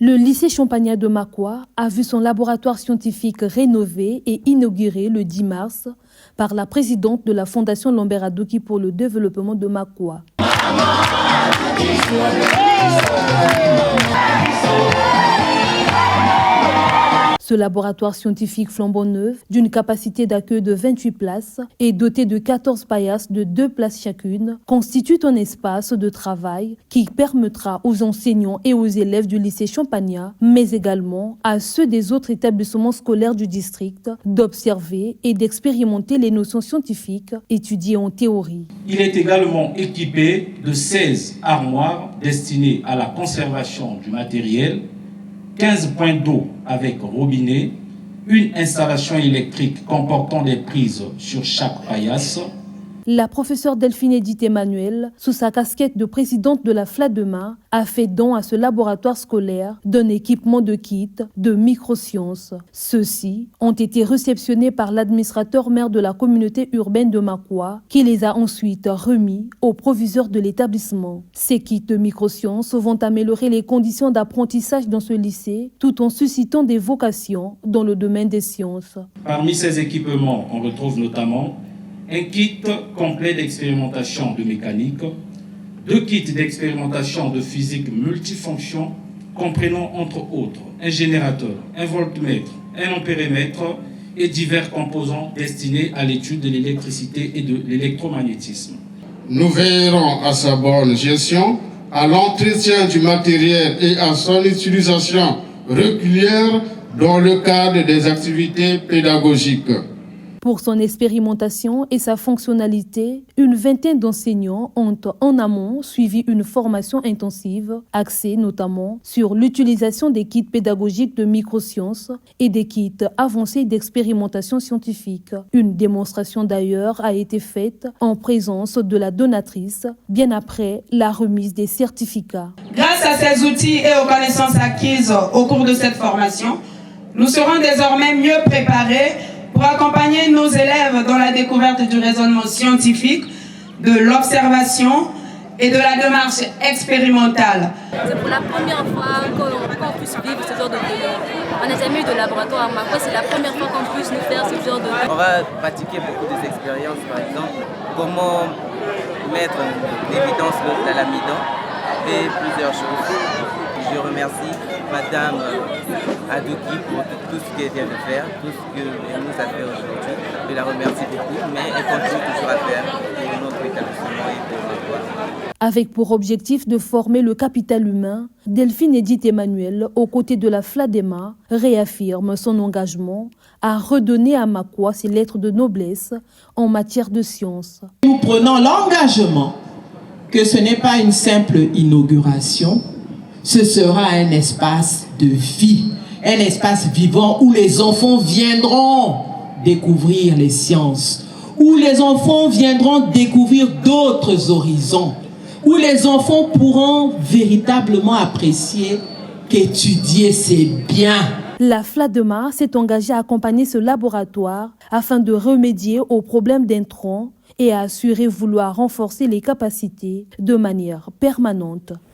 Le lycée Champagnat de Makwa a vu son laboratoire scientifique rénové et inauguré le 10 mars par la présidente de la Fondation Lambert Adoki pour le développement de Makwa. Ce laboratoire scientifique flambant neuf, d'une capacité d'accueil de 28 places et doté de 14 paillasses de 2 places chacune, constitue un espace de travail qui permettra aux enseignants et aux élèves du lycée Champagnat, mais également à ceux des autres établissements scolaires du district, d'observer et d'expérimenter les notions scientifiques étudiées en théorie. Il est également équipé de 16 armoires destinées à la conservation du matériel, 15 points d'eau avec robinet, une installation électrique comportant des prises sur chaque paillasse. La professeure Delphine Edith Emmanuel, sous sa casquette de présidente de la FLADEMA, a fait don à ce laboratoire scolaire d'un équipement de kit de microsciences. Ceux-ci ont été réceptionnés par l'administrateur maire de la communauté urbaine de Makwa, qui les a ensuite remis au proviseur de l'établissement. Ces kits de microsciences vont améliorer les conditions d'apprentissage dans ce lycée, tout en suscitant des vocations dans le domaine des sciences. Parmi ces équipements, on retrouve notamment un kit complet d'expérimentation de mécanique, 2 kits d'expérimentation de physique multifonction, comprenant entre autres un générateur, un voltmètre, un ampérimètre et divers composants destinés à l'étude de l'électricité et de l'électromagnétisme. Nous veillerons à sa bonne gestion, à l'entretien du matériel et à son utilisation régulière dans le cadre des activités pédagogiques. Pour son expérimentation et sa fonctionnalité, une vingtaine d'enseignants ont en amont suivi une formation intensive axée notamment sur l'utilisation des kits pédagogiques de microsciences et des kits avancés d'expérimentation scientifique. Une démonstration d'ailleurs a été faite en présence de la donatrice, bien après la remise des certificats. Grâce à ces outils et aux connaissances acquises au cours de cette formation, nous serons désormais mieux préparés pour accompagner nos élèves dans la découverte du raisonnement scientifique, de l'observation et de la démarche expérimentale. C'est pour la première fois qu'on puisse vivre ce genre de vidéo. On n'a jamais eu de laboratoire à Makwa, c'est la première fois qu'on puisse nous faire ce genre de vidéo. On va pratiquer beaucoup d'expériences, par exemple, comment mettre en évidence l'amidon et plusieurs choses. Je remercie Madame Adoki pour tout ce qu'elle vient de faire, tout ce qu'elle nous a fait aujourd'hui. Je la remercie beaucoup, mais elle continue toujours à faire pour notre établissement et pour Makwa. Avec pour objectif de former le capital humain, Delphine Edith Emmanuel, aux côtés de la FLADEMA, réaffirme son engagement à redonner à Makwa ses lettres de noblesse en matière de sciences. Nous prenons l'engagement que ce n'est pas une simple inauguration, ce sera un espace de vie, un espace vivant où les enfants viendront découvrir les sciences, où les enfants viendront découvrir d'autres horizons, où les enfants pourront véritablement apprécier qu'étudier c'est bien. La FLADEMA s'est engagée à accompagner ce laboratoire afin de remédier aux problèmes d'intrants et à assurer vouloir renforcer les capacités de manière permanente.